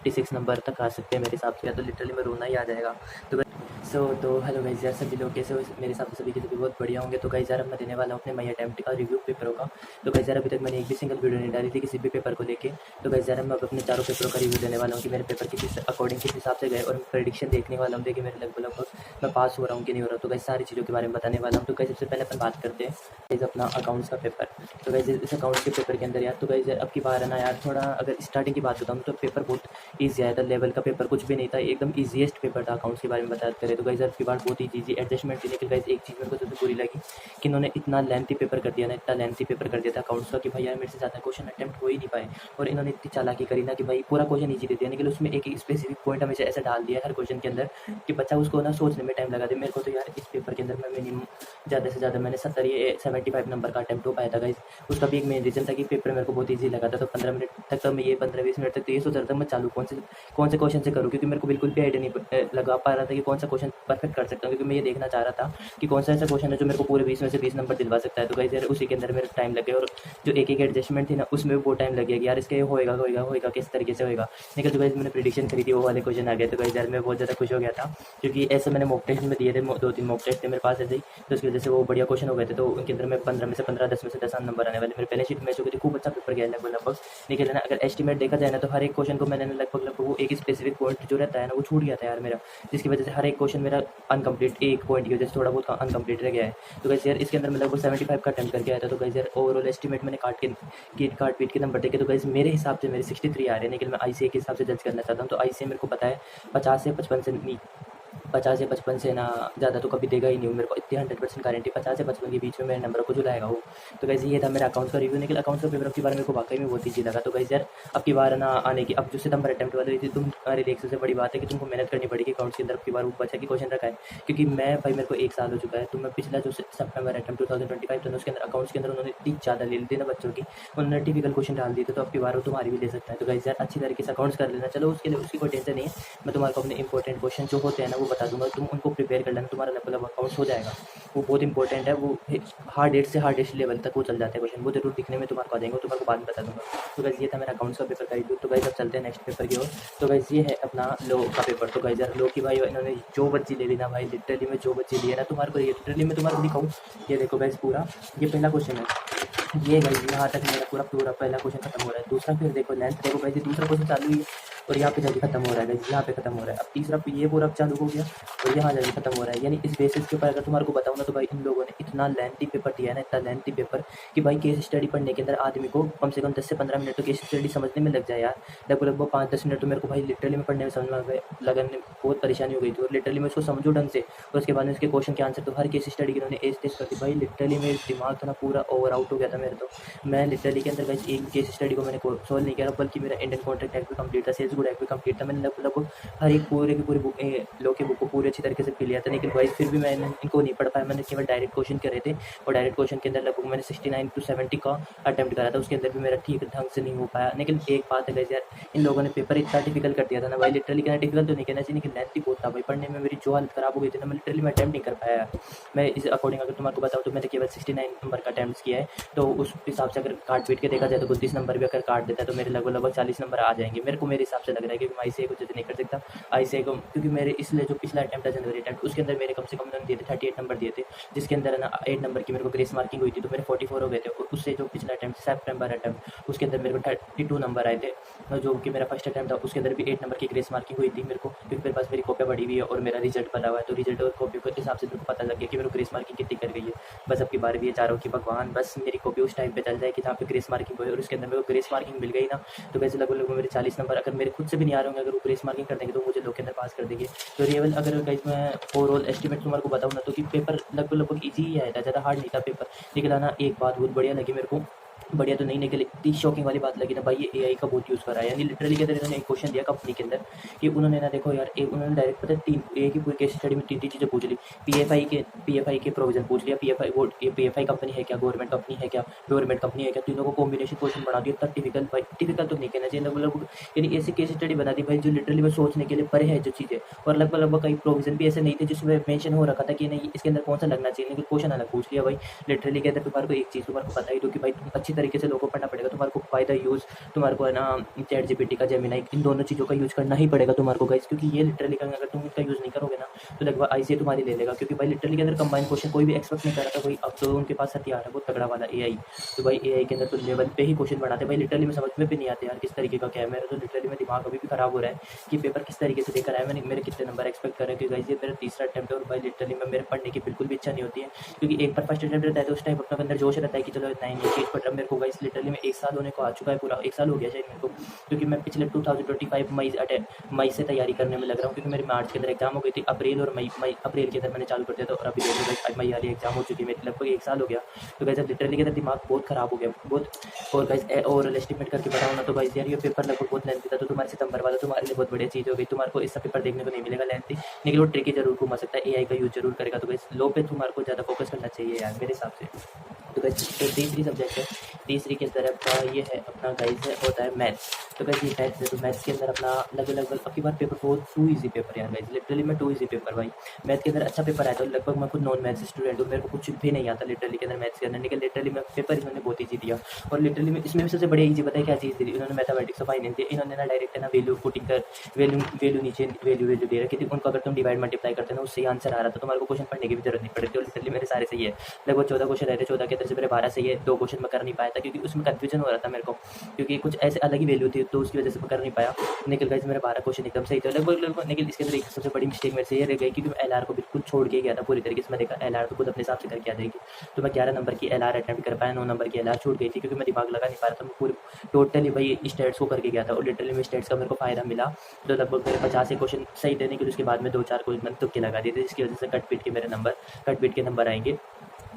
56 number तक आ सकते हैं मेरे हिसाब से, या तो लिटरली मैं रोना ही आ जाएगा। तो हेलो गाइस यार, सभी लोग कैसे हो? मेरे हिसाब से सभी के सभी बहुत बढ़िया होंगे। तो गाइस यार, अब मैं देने वाला हूँ अपने माई अटेम्प्ट का रिव्यू पेपरों का। तो गाइस यार, अभी तक मैंने एक भी सिंगल वीडियो नहीं डाली थी किसी भी पेपर को लेके। तो गाइस यार, मैं अब अपने चारों पेपरों का रिव्यू देने वाला हूँ कि मेरे पेपर किस अकॉर्डिंग किस हिसाब से गए, और मैं प्रेडिक्शन देखने वाला हूँ कि मेरे लगभग मैं पास हो रहा हूँ कि नहीं हो रहा। तो गाइस सारी चीज़ों के बारे में बताने वाला हूँ। तो गाइस सबसे पहले अपन बात करते हैं गाइस अपना अकाउंट्स का पेपर। तो गाइस इस अकाउंट्स के पेपर के अंदर यार, तो गाइस अब की बार है ना यार, थोड़ा अगर स्टार्टिंग की बात बताऊँ तो पेपर बहुत ईजी आया था। लेवल का पेपर कुछ भी नहीं था, एकदम ईजीएस्ट पेपर था अकाउंट्स के बारे में बात करें तो। गाइस अब की बार बहुत ही ईजी एडजस्टमेंट थी। लेकिन गाइस एक चीज़ मेरे को सबसे बुरी लगी कि इन्होंने इतना लेंथी पेपर कर दिया ना, इतना लेंथी पेपर कर दिया था अकाउंट्स का कि भाई यार मेरे से ज़्यादा क्वेश्चन अटेम्प्ट हो ही नहीं पाए। और इन्होंने इतनी चालाकी करी ना कि भाई पूरा क्वेश्चन ईजी दे दिया, लेकिन उसमें एक स्पेसिफिक पॉइंट हमेशा ऐसा डाल दिया हर क्वेश्चन के अंदर कि बच्चा उसको ना सोचने में टाइम लगा दे। मेरे को तो यार इस पेपर के अंदर मैं मिनिमम ज़्यादा से ज़्यादा मैंने 75 नंबर का अटेम्प्ट हो पाया था गाइस। उसका भी एक मेन रीज़न था कि पेपर मेरे को बहुत ईजी लगा था। तो 15 मिनट तक तो मैं ये 15-20 मिनट तक तो ये सोच रहा था मैं चालू कौन से क्वेश्चन से करूँ, क्योंकि मेरे को बिल्कुल भी आइडिया नहीं लगा पा रहा था कि कौन सा क्वेश्चन परफेक्ट कर सकता हूँ, क्योंकि मैं ये देखना चाह रहा था कि कौन सा ऐसा क्वेश्चन है जो मेरे को पूरे 20 में से 20 नंबर दिलवा सकता है। तो गाइस यार उसी के अंदर मेरा टाइम लग गया, और जो एक एडजस्टमेंट थी ना उसमें भी बहुत टाइम लग गया कि यार इसके होएगा किस तरीके से होएगा। लेकिन जो गाइस मैंने प्रेडिक्शन करी थी वो वाले क्वेश्चन आ गए। तो गाइस यार मैं बहुत ज़्यादा खुश हो गया था, क्योंकि ऐसे मैंने मॉक टेस्ट में दिए थे, 2-3 मॉक टेस्ट थे मेरे पास ऐसे ही। तो उसकी वजह से वो बढ़िया क्वेश्चन हो गए थे। तो उनके अंदर मैं 15 में से 15, 10 में से 10 नंबर आने वाले मेरे पहले शीट में हो गई थी। खूब अच्छा पेपर गया लगभग। लेकिन ना अगर एस्टिमेट देखा जाए ना तो हर एक क्वेश्चन को मैंने लगभग वो एक स्पेसिफिक पॉइंट जो रहता है ना वो छूट गया था यार मेरा, जिसकी वजह से हर एक क्वेश्चन मेरा अनकम्प्लीट, एक पॉइंट की वजह से थोड़ा बहुत अनकम्प्लीट रह गया है। तो गाइस यार इसके अंदर मैं लगभग 75 का अटेम्प्ट करके आया था। तो गाइस यार ओवरऑल एस्टिमेट मैंने काट पीट के नंबर देखे तो गाइस मेरे हिसाब से मेरे 63 आ रहे हैं। लेकिन मैं आईसीए के हिसाब से जज करना चाहता हूँ। तो आईसीए मेरे को पता है 50 या 55 से ना ज़्यादा तो कभी देगा ही नहीं मेरे को, इतनी 100% गारंटी 50 से 55 के बीच में मेरे नंबर को झुलाएगा वो। तो गाइस ये था मेरा अकाउंट्स का रिव्यू। लेकिन अकाउंट्स का पेपर की बार मेरे को वाकई में बहुत ईजी लगा। तो गाइस यार अब की बार ना आने की, अब जो सितंबर अटेम्प्ट वाली थी तुम्हारे लिए सबसे बड़ी बात है कि तुमको मेहनत करनी पड़ेगी अकाउंट्स के अंदर। अब की बार वो बचा की क्वेश्चन रखा है, क्योंकि मैं भाई मेरे को 1 साल हो चुका है। तो मैं पिछला जो सितंबर अटेम्प्ट 2025 था उसके अंदर अकाउंट्स के अंदर उन्होंने इतनी ज़्यादा ले ली थी ना बच्चों की, उन्होंने टिपिकल क्वेश्चन डाल दिए थे। तो अब की बार वो तुम्हारी भी ले सकता है। तो गाइस यार अच्छी तरीके से अकाउंट्स कर लेना। चलो उसके लिए उसकी कोई टेंशन नहीं है, मैं तुम्हारे को अपने इंपॉर्टेंट क्वेश्चन जो होते हैं ना वो बता दूंगा, तुम उनको प्रिपेयर कर लेना, तुम्हारा लेवल ऑफ अकाउंट्स हो जाएगा। वो बहुत इंपॉर्टेंट है, वो हार्डेस्ट लेवल तक वो चल जाते हैं क्वेश्चन, वो जरूर दिखने में तुम्हारे को आ जाएंगे, तुम्हारे को बाद में बता दूंगा। तो गाइस ये था मेरा अकाउंट्स का पेपर का रिव्यू। तो गाइस अब चलते हैं नेक्स्ट पेपर की ओर। तो गाइस ये है अपना लॉ का पेपर। तो गाइस यार लॉ की भाई इन्होंने जो बच्ची ले ली ना भाई, लिटरली में जो बच्ची ली है ना, तुम्हारे को ये लिटरली मैं तुम्हारे को दिखाऊँ, ये देखो गाइस पूरा ये पहला क्वेश्चन है। ये गाइस यहाँ तक मेरा पूरा पहला क्वेश्चन खत्म हो रहा है। दूसरा फिर देखो लेंथ देखो गाइस, ये दूसरा क्वेश्चन चालू ही है और यहाँ पे जाके खत्म हो रहा है गाइस, यहाँ पे खत्म हो रहा है। अब तीसरा ये पूरा चालू हो गया और यहाँ जाके खत्म हो रहा है। यानी इस बेसिस के ऊपर अगर तुम्हारे को बताऊँ ना तो भाई इन लोगों ने इतना लेंथी पेपर दिया है ना, इतना लेंथी पेपर कि भाई केस स्टडी पढ़ने के अंदर आदमी को कम से कम 10 से 15 मिनट तो केस स्टडी समझने में लग जाए यार। लगभग 5-10 मिनट तो मेरे को भाई लिटरली में पढ़ने में समझ में लगने बहुत परेशानी हो गई थी, और लिटरली में उसको समझूँ ढंग से और उसके बाद में उसके क्वेश्चन के आंसर तो हर केस स्टडी की उन्होंने एज टेस्ट कर दी। भाई लिटरली में दिमाग तो ना पूरा ओवर आउट हो गया था मेरे। तो मैं लिटरली के अंदर गाइस एक केस स्टडी को मैंने सोल्व नहीं किया, बल्कि मेरा इंडियन कॉन्ट्रैक्ट एक्ट भी कंप्लीट था, सेल्स गुड एक्ट भी कंप्लीट था। मैंने लगभग हर एक पूरे की पूरी बुक लॉ की बुक को पूरी अच्छी तरीके से पी लिया था। लेकिन गाइस फिर भी मैंने इनको नहीं पढ़ पाया। मैंने केवल डायरेक्ट क्वेश्चन करे थे और डायरेक्ट क्वेश्चन के अंदर लगभग मैंने 69 to 70 का अटेम्प्ट करा था, उसके अंदर भी मेरा ठीक ढंग से नहीं हो पाया। लेकिन एक बात है गाइस यार, इन लोगों ने पेपर इतना डिफिकल्ट कर दिया था ना भाई, लिटरली कहना डिफिकल्ट तो नहीं कहना चाहिए लेकिन लेंथी बहुत था भाई। पढ़ने में मेरी जो हालत खराब हो गई थी ना, मैं लिटरली मैं अटेम्प्ट नहीं कर पाया। मैं इस अकॉर्डिंग अगर तुम्हारे को बताऊँ तो मैंने केवल 69 नंबर का अटेम्प्ट किया है। तो उस हिसाब से अगर काट पीट के देखा जाए तो 32 नंबर भी अगर काट देता है तो मेरे लगभग 40 नंबर आ जाएंगे मेरे को, मेरे हिसाब से लग रहा है। क्योंकि मैं आईसीए को जज नहीं कर सकता, आईसीए को, क्योंकि मेरे इसलिए जो पिछला अटेम्प्ट था जनवरी अटेम्प्ट उसके अंदर मेरे कम से कम उन्होंने दिए थे 38 नंबर दिए थे, जिसके अंदर ना 8 नंबर की मेरे को ग्रेस मार्किंग हुई थी, तो मेरे 44 हो गए थे। और उससे जो पिछला अटेम्प्ट सेप्टेम्बर अटेम्प्ट उसके अंदर मेरे को 32 नंबर आए थे, जो कि मेरा फर्स्ट अटेम्प्ट था उसके अंदर भी 8 नंबर की ग्रेस मार्किंग हुई थी मेरे को, क्योंकि मेरे पास मेरी कॉपियाँ बढ़ी हुई है और मेरा रिजल्ट बना हुआ है। तो रिजल्ट और कॉपी के हिसाब से मेरे को पता लग गया कि मेरे को ग्रेस मार्किंग कितनी कर गई है। बस अब की बार भी ये चाह रहा हूँ कि भगवान बस मेरी कॉपी उस टाइम पे चल जाए कि जहाँ पे ग्रेस मार्किंग हो और उसके अंदर मेरे को ग्रेस मार्किंग मिल गई ना, तो वैसे लगभग मेरे 40 नंबर अगर मेरे खुद से भी नहीं आ रहे होंगे, अगर वो ग्रेस मार्किंग कर देंगे तो मुझे लोग के अंदर पास कर देंगे। तो रियल अगर गाइस मैं ओवरऑल एस्टिमेट तुम्हारे को बताऊँ ना तो कि पेपर लगभग ईजी ही आया था, ज़्यादा हार्ड नहीं था पेपर। लेकिन ना एक बात बहुत बढ़िया लगी मेरे को, बढ़िया तो नहीं निकली, इतनी शॉकिंग वाली बात लगी ना भाई, ये एआई का बहुत यूज़ करा है। यानी लिटरली के अंदर इन्होंने एक क्वेश्चन दिया कंपनी के अंदर कि उन्होंने ना देखो यार, एक उन्होंने डायरेक्ट पता है तीन एक ही पूरी केस स्टडी में 3 चीज़ें पूछ ली। पीएफआई के प्रोविजन पूछ लिया, पीएफआई कंपनी है क्या, गवर्नमेंट कंपनी है क्या, गवर्नमेंट कंपनी है क्या, तीनों को कॉम्बिनेशन क्वेश्चन बना दिया। इतना टिपिकल भाई, टिपिकल तो नहीं कहना चाहिए, लगभग यानी ऐसी केस स्टडी बना दी भाई जो लिटरली में सोचने के लिए परे है जो चीज़ें। और लगभग कई प्रोविजन भी ऐसे नहीं थे जिसमें मेंशन हो रखा था कि नहीं इसके अंदर कौन सा लगना चाहिए, लेकिन क्वेश्चन अलग पूछ लिया भाई। लिटरली के अंदर तुम्हारे को एक चीज़ तुम्हारे को पता ही दो कि भाई तुम अच्छी तरीके से लोगों को पढ़ना पड़ेगा। तुम्हारे को बाय द यूज़ तुम्हारे को है ना चैट जीपीटी का, जेमिनी, इन दोनों चीज़ों का यूज़ करना ही पड़ेगा तुम्हारे को गाइस, क्योंकि ये लिटरली अगर तुम इनका यूज़ नहीं करोगे ना तो लगभग आईसीए तुम्हारी ले लेगा, क्योंकि भाई लिटरली के अंदर कंबाइन क्वेश्चन कोई भी एक्सपेक्ट नहीं कर रहा था भाई। अब तो उनके पास हथियार है बहुत तगड़ा वाला एआई, तो भाई एआई के अंदर तो लेवल पे ही क्वेश्चन बनाते भाई। लिटरली में समझ में भी नहीं आते यार किस तरीके का क्या है। मेरा तो लिटरली में दिमाग अभी भी खराब हो रहा है कि पेपर किस तरीके से लेकर आया, मैंने मेरे कितने नंबर एक्सपेक्ट कर रहे हैं, क्योंकि गाइस ये मेरा तीसरा अटेम्प्ट है और भाई लिटरली में मेरे पढ़ने की बिल्कुल भी इच्छा नहीं होती है, क्योंकि एक बार फर्स्ट अटेम्प्ट रहता है तो उस टाइम अपने अंदर जोश रहता है कि चलो इतना ही चीज़ पढ़ रहा। मेरे को गाइस लिटरली में 1 साल होने को आ चुका है, पूरा 1 साल हो गया शायद मेरे को, क्योंकि मैं पिछले 2025 मई से तैयारी करने में लग रहा हूँ, क्योंकि मेरी मार्च के अंदर एग्जाम हो गई थी, अप्रैल और मई अप्रैल के अंदर मैंने चालू कर दिया था, और अभी देखो मई वाली एग्जाम हो चुकी है मेरी, लगभग 1 साल हो गया। तो गाइस लिटरली के अंदर दिमाग बहुत खराब हो गया बहुत। और गाइस ओवरऑल एस्टिमेट करके बताऊँ ना तो गाइस यार ये पेपर लगभग बहुत लेंथी था, तो तुम्हारे सितंबर वाला तुम्हारे लिए बहुत बढ़िया चीज़ हो गई। तुम्हारे को इसका पेपर देखने को नहीं मिलेगा लेंथी, लेकिन वो ट्रिकी जरूर घुमा सकता है, एआई का यूज जरूर करेगा। तो गाइस लो पे तुम्हारे को ज़्यादा फोकस करना चाहिए यार मेरे हिसाब से। तो गाइस तीसरी सब्जेक्ट है, तीसरी के अंदर अपना ये है अपना गाइस है होता है मैथ्स। तो गाइस ये मैथ्स है, तो मैथ्स के अंदर अपना लगभग अब की बार पेपर बहुत टू ईजी पेपर यार गाइस, लिटरली में टू ईजी पेपर भाई। मैथ के अंदर अच्छा पेपर आया था, लगभग मैं खुद नॉन मैथ्स स्टूडेंट हूँ, मेरे को कुछ भी नहीं आता लिटरली के अंदर मैथ्स के अंदर, लेकिन लिटरली में पेपर इन्होंने बहुत ईजी दिया। और लिटरली में इसमें भी सबसे बढ़िया ईजी पता है क्या चीज़ दी, इन्होंने मैथमेटिक्स ऑफ फाइनेंस दिया, इन्होंने ना डायरेक्ट है ना वैल्यू पुटिंग कर वैल्यू नीचे वैल्यू दे रखी थी उनको, अगर तुम डिवाइड मल्टीप्लाई करते ना उससे आंसर आ रहा था, तुम्हारे को क्वेश्चन पढ़ने की भी जरूरत नहीं पड़ती। और लिटरली मेरे सारे सही है, लगभग 14 क्वेश्चन रहते, 14 के अंदर से मेरे 12 सही है, 2 क्वेश्चन मैं कर नहीं पाया था क्योंकि उसमें कंफ्यूजन हो रहा था मेरे को, क्योंकि कुछ ऐसे अलग ही वैल्यू थी तो उसकी वजह से मैं कर नहीं पाया। निकल गाइस मेरे 12 क्वेश्चन एकदम सही थे लगभग। लेकिन इसके अंदर एक सबसे बड़ी मिस्टेक मेरे से ये रह गई, क्योंकि मैं एलआर को बिल्कुल छोड़ के गया था पूरी तरीके से। मैं देखा एलआर तो खुद अपने हिसाब से करके आ जाएगी, तो मैं 11 नंबर की एलआर अटेम्प्ट कर पाया, 9 नंबर की एलआर छूट गई थी, क्योंकि मैं दिमाग लगा नहीं पा रहा था। मैं पूरी टोटली भाई स्टेट्स को करके गया था, और लिटरली में स्टेट्स का मेरे को फायदा मिला, तो लगभग मेरे 50 क्वेश्चन सही देने के लिए उसके बाद में 2-4 क्वेश्चन मैंने तुक्के लगा दिए थे, जिसकी वजह से कट पीट के नंबर आएंगे,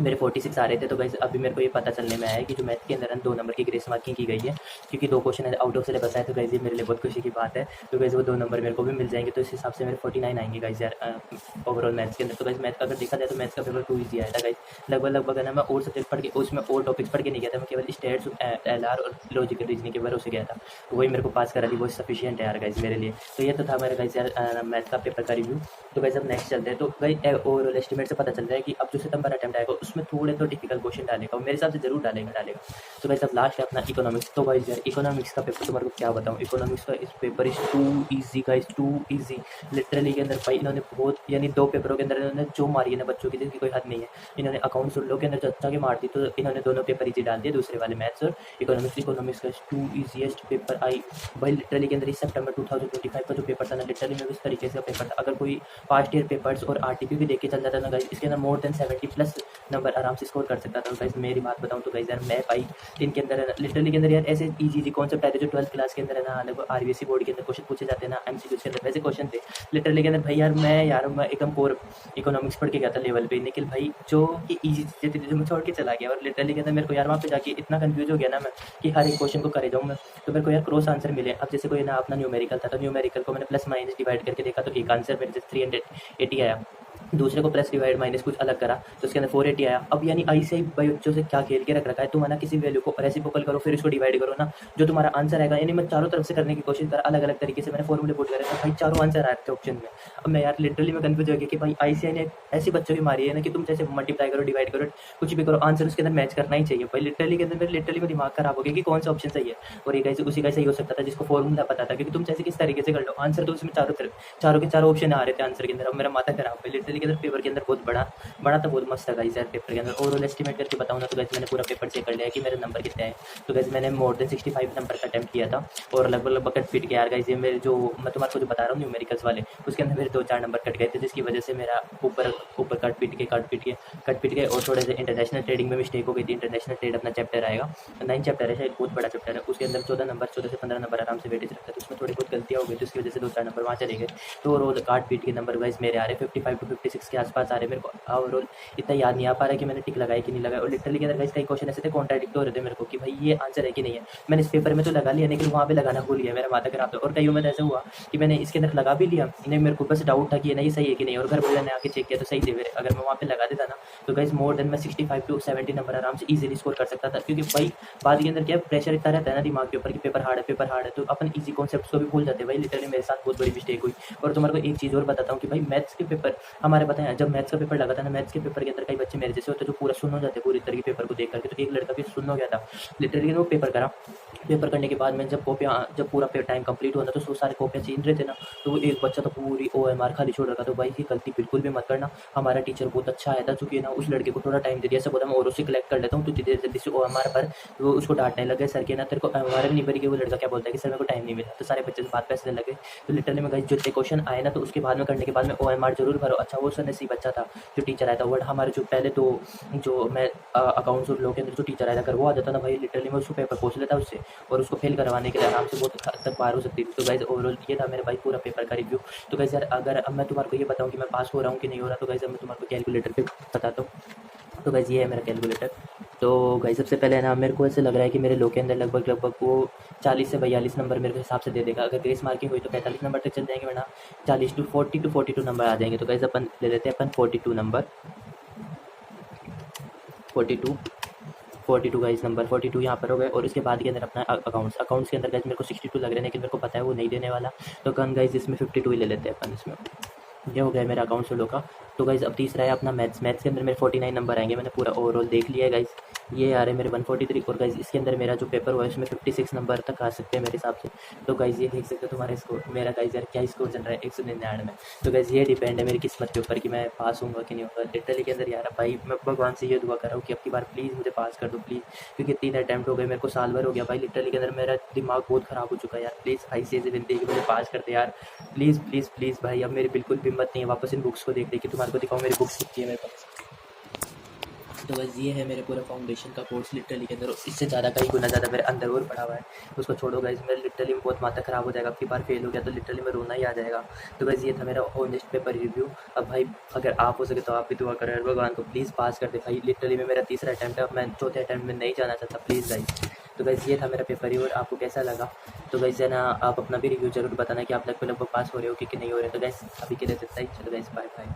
मेरे 46 आ रहे थे। तो गाइस अभी मेरे को ये पता चलने में आया है कि जो मैथ के अंदर 2 नंबर की ग्रेस मार्किंग की गई है, क्योंकि 2 क्वेश्चन आउट ऑफ सिलेबस है, तो गाइस ये मेरे लिए बहुत खुशी की बात है। तो गाइस वो 2 नंबर मेरे को भी मिल जाएंगे, तो इस हिसाब से मेरे 49 आएंगे गाइस यार ओवरऑल मैथ्स के अंदर। तो गाइस मैथ का अगर देखा जाए तो मैथ्स का पेपर टू ईजी आया था गाइस, लगभग है ना। मैं और सब्जेक्ट पढ़ के उसमें और टॉपिक्स पढ़ के नहीं गया था, मैं केवल स्टेट्स, एलआर और लॉजिकल रीजनिंग के भरोसे गया था, तो वही मेरे को पास करा दी, वो सफिशियंट है यार गाइस मेरे लिए। तो ये तो था मेरा गाइस यार मैथ का पेपर का रिव्यू। तो गाइस अब नेक्स्ट चलते हैं। तो गाइस ओवरऑल एस्टिमेट से पता चल रहा है कि अब जो सितंबर अटेम्प्ट आएगा उसमें थोड़े तो डिफिकल्ट क्वेश्चन डालेगा, मेरे हिसाब से जरूर डालेगा। तो गाइस अब लास्ट है अपना इकोनॉमिक्स। तो गाइस यार इकोनॉमिक्स का पेपर तुम्हारे को क्या बताऊं, इकोनॉमिक्स का इस paper is too easy guys, too easy literally के अंदर भाई इन्होंने बहुत, यानी 2 पेपरों के अंदर इन्होंने जो मारी है ना बच्चों की, जिसकी कोई हद नहीं है। इन्होंने अकाउंट्स और लो के अंदर जो अच्छा के मार दी, तो इन्होंने दोनों पेपर इजी डाल दिए, दूसरे वाले मैथ्स और इकोनॉमिक्स का टू ईजीएस्ट पेपर आई भाई लिटरली के अंदर। इस सितंबर 2025 का जो पेपर था ना, लिटरली में इस तरीके से पेपर था, अगर कोई पास्ट ईयर पेपर्स और आरटीपी भी देख के चल जाता ना गाइस, इसके अंदर मोर देन 70+ नंबर आराम से स्कोर कर सकता था गाइस। मेरी बात बताऊं तो गाइस यार मैं भाई इनके अंदर है ना लिटरली के अंदर यार ऐसे इजी कॉन्सेप्ट आए थे जो 12th क्लास के अंदर है ना, लगभग आरबीएसई बोर्ड के अंदर क्वेश्चन पूछे जाते हैं ना एमसीक्यू के अंदर, वैसे क्वेश्चन थे लिटरली के अंदर भाई। यार मैं एकदम कोर इकोनॉमिक्स पढ़ के गया था लेवल पे, लेकिन भाई जो कि इजी चीजें थी जो मैं छोड़ के चला गया, और लिटरली के अंदर मेरे को यार वहाँ पे जाके इतना कंफ्यूज हो गया ना मैं कि हर एक क्वेश्चन को करे जाऊँ मैं, तो मेरे को यार क्रॉस आंसर मिले। अब जैसे कोई ना अपना न्यूमेरिकल था, तो न्यूमेरिकल को मैंने प्लस माइनस डिवाइड करके देखा, तो एक आंसर मेरे से 380 आया, दूसरे को प्लस डिवाइड माइनस कुछ अलग करा तो उसके अंदर 480 आया। अब यानी ऐसे ही बच्चों से क्या खेल के रख रखा है, तुम ना किसी वैल्यू को रेसिप्रोकल करो फिर इसको डिवाइड करो ना, जो तुम्हारा आंसर आएगा। यानी मैं चारों तरफ से करने की कोशिश कर, अलग अलग तरीके से मैंने फॉर्मूले पुट करे, तो भाई चारों आंसर आ रहे थे ऑप्शन में। अब मैं यार लिटरली में कंफ्यूज हो गया कि भाई आईसीआई ने ऐसी बच्चों की मारी है ना कि तुम जैसे मल्टीप्लाई करो डिवाइड करो कुछ भी करो, आंसर उसके अंदर मैच करना ही चाहिए भाई। लिटरली के अंदर मेरे लिटरली में दिमाग खराब हो गया कि कौन सा ऑप्शन सही है, और एक उसी का सही हो सकता था जिसको फॉर्मूला पता था, क्योंकि तुम जैसे किस तरीके से कर लो आंसर, तो उसमें चारों के चारों ऑप्शन आ रहे थे आंसर के अंदर। अब मेरा माथा खराब है लिटरली के अंदर, पेपर के अंदर बहुत बड़ा तो बहुत मस्त था गाइस यार पेपर के अंदर। ओवरऑल एस्टिमेट करके बताऊँ ना तो गाइस मैंने पूरा पेपर चेक कर लिया कि मेरे नंबर कितने हैं। तो गाइस मैंने मोर देन 65 नंबर का अटेम्प्ट किया था, और लगभग कट पीट के यार गाइस ये मेरे जो मैं तुम्हारे को जो बता रहा हूँ न्यूमेरिकल्स वाले, उसके अंदर मेरे 2-4 नंबर कट गए थे, जिसकी वजह से मेरा ऊपर कट पीट के और थोड़े से इंटरनेशनल ट्रेडिंग में मिस्टेक हो गई थी। इंटरनेशनल ट्रेड अपना चैप्टर आएगा 9 चैप्टर है शायद, बहुत बड़ा चैप्टर है, उसके अंदर 14 से 15 नंबर आराम से वेटेज रखता है, तो उसमें थोड़ी बहुत गलतियाँ हो गई थी, उसकी वजह से 2-4 नंबर वहाँ चले गए। तो ओवरऑल काट पीट के नंबर गाइस मेरे आ रहे 55 to 56 के आसपास आ रहे मेरे को। ओवरऑल इतना याद नहीं आ पा रहा है कि मैंने टिक लगाया कि नहीं लगाया, और लिटरली के अंदर गाइस कई क्वेश्चन ऐसे थे कॉन्ट्राडिक्ट हो रहे थे मेरे को कि भाई ये आंसर है कि नहीं है। मैंने इस पेपर में तो लगा लिया, लेकिन वहाँ पे लगाना भूल गया, मेरा माथा खराब था। और कईयों में ऐसा हुआ कि मैंने इसके अंदर लगा भी लिया, इन्हें मेरे को बस डाउट था कि नहीं सही है कि नहीं, और घर वाले ने आके चेक किया तो सही थे मेरे। अगर मैं वहाँ पे लगा देता ना तो गाइस मोर देन मैं 65 to 70 नंबर आराम से इजीली स्कोर कर सकता था, क्योंकि भाई बाद के अंदर क्या प्रेशर इतना रहता है ना दिमाग के ऊपर कि पेपर हार्ड है, तो अपन इजी कॉन्सेप्ट्स को भी भूल जाते हैं भाई। लिटरली मेरे साथ बहुत बड़ी मिस्टेक हुई। और तुम्हारे को एक चीज़ और बताता हूँ कि भाई मैथ्स के पेपर हम हमारे पता है जब मैथ्स का पेपर लगा था ना, मैथ्स के पेपर के अंदर कई बच्चे मेरे जैसे होते जो पूरा सुन हो जाते पूरी तरह के पेपर को देख करके। तो एक लड़का भी सुन हो गया था लिटरली, वो पेपर करा। पेपर करने के बाद में जब कॉपियाँ जब पूरा टाइम कंप्लीट हुआ ना, तो वो सारे कॉपियाँ छीन रहे थे ना, तो वो एक बच्चा तो पूरी OMR खाली छोड़ रखा। तो भाई ये गलती बिल्कुल भी मत करना। हमारा टीचर बहुत अच्छा आया था, चूँकि ना उस लड़के को थोड़ा टाइम दे दिया, ऐसा बोला मैं और उससे कलेक्ट कर लेता हूँ, तो जल्दी से OMR पर। वो उसको डांटने लगे, सर के ना तेरे को OMR भी नहीं भरी। वो लड़का क्या बोलता है कि सर मेरे को टाइम नहीं मिला। तो सारे बच्चे बात पैसे लगे। तो लिटरली में गाइस जितने क्वेश्चन आए ना, तो उसके बाद में करने के बाद में OMR जरूर भरो। अच्छा वो सर नसीब अच्छा था जो टीचर आया था, वो हमारे जो पहले तो जो मैं अकाउंट्स और लॉ के अंदर जो टीचर आया था, अगर वो आ जाता ना भाई, लिटरली मैं उसको पेपर पूछ लेता उससे, और उसको फेल करवाने के लिए आराम से बहुत हद तक पार हो सकती थी। तो गाइस ओवरऑल ये था मेरे भाई पूरा पेपर का रिव्यू। तो गाइस यार अगर अब मैं तुम्हारे को ये बताऊं कि मैं पास हो रहा हूँ कि नहीं हो रहा, तो गाइस अब मैं तुम्हारे को कैलकुलेटर पे बताता हूँ। तो गाइस ये है मेरा कैलकुलेटर। तो गाइस सबसे पहले ना मेरे को ऐसे लग रहा है कि मेरे लॉ के अंदर लगभग वो 40 से 42 नंबर मेरे हिसाब से दे देगा। अगर ग्रेस मार्किंग हुई तो 45 नंबर तक चल जाएंगे, वरना 40 to 42 नंबर आ जाएंगे। तो गाइस अपन ले लेते हैं अपन 42 नंबर, 42 गाइस नंबर 42 यहाँ पर हो गए। और उसके बाद के अंदर अपना अकाउंट्स के अंदर गाइस मेरे को 62 लग रहे हैं, लेकिन मेरे को पता है वो नहीं देने वाला। तो कन गाइस इसमें 52 ही ले लेते हैं अपन इसमें। ये हो गया मेरा अकाउंट्स लो का। तो गाइस अब तीसरा है अपना मैथ्स के अंदर मेरे 49 नंबर आएंगे। मैंने पूरा ओवरऑल देख लिया है गाइस, ये आ रहे हैं मेरे 143। और गाइस इसके अंदर मेरा जो पेपर हुआ है उसमें 56 नंबर तक आ सकते हैं मेरे हिसाब से। तो गाइस ये देख सकते हो तुम्हारा स्कोर, मेरा गाइस यार क्या स्कोर चल रहा है 199 में। तो गाइस ये डिपेंड है मेरी किस्मत के ऊपर कि मैं पास होऊंगा कि नहीं होगा। लिटरली के अंदर यार भाई मैं भगवान से ये दुआ कर रहा हूँ कि अब की बार प्लीज़ मुझे पास कर दो प्लीज़, क्योंकि 3 अटैम्प्ट हो गए, मेरे को साल भर हो गया भाई। लिटरली के अंदर मेरा दिमाग बहुत ख़राब हो चुका है यार। प्लीज़ भाई से विनती है कि मुझे पास कर दे यार, प्लीज़ प्लीज़ प्लीज़ भाई। अब मेरी बिल्कुल भी हिम्मत नहीं है वापस इन बुक्स को देख के तुम्हारे को दिखाऊँ मेरी बुक्स कितनी है मेरे पास। तो बस ये है मेरे पूरा फाउंडेशन का कोर्स लिटरली के अंदर। इससे ज़्यादा कई गुना ज़्यादा मेरे अंदर और पड़ा हुआ है, उसको छोड़ो गाइस। मेरे लिटरली में बहुत माथा ख़राब हो जाएगा, अब की बार फेल हो गया तो लिटरली में रोना ही आ जाएगा। तो बस ये था मेरा ऑनेस्ट पेपर रिव्यू। अब भाई अगर आप हो सके तो आप भी दुआ करें भगवान को प्लीज़ पास कर दे भाई। लिटरली में मेरा तीसरा अटैम्प्ट है, अब मैं चौथे अटैम्प्ट में नहीं जाना चाहता प्लीज़ गाइस। तो गाइस ये था मेरा पेपर रिव्यू, और आपको कैसा लगा? तो गाइस है ना आप अपना भी रिव्यू जरूर बताना कि आप लगभग पास हो रहे हो कि नहीं हो रहे। तो गाइस अभी के लिए इतना ही, चलो गाइस बाय बाय।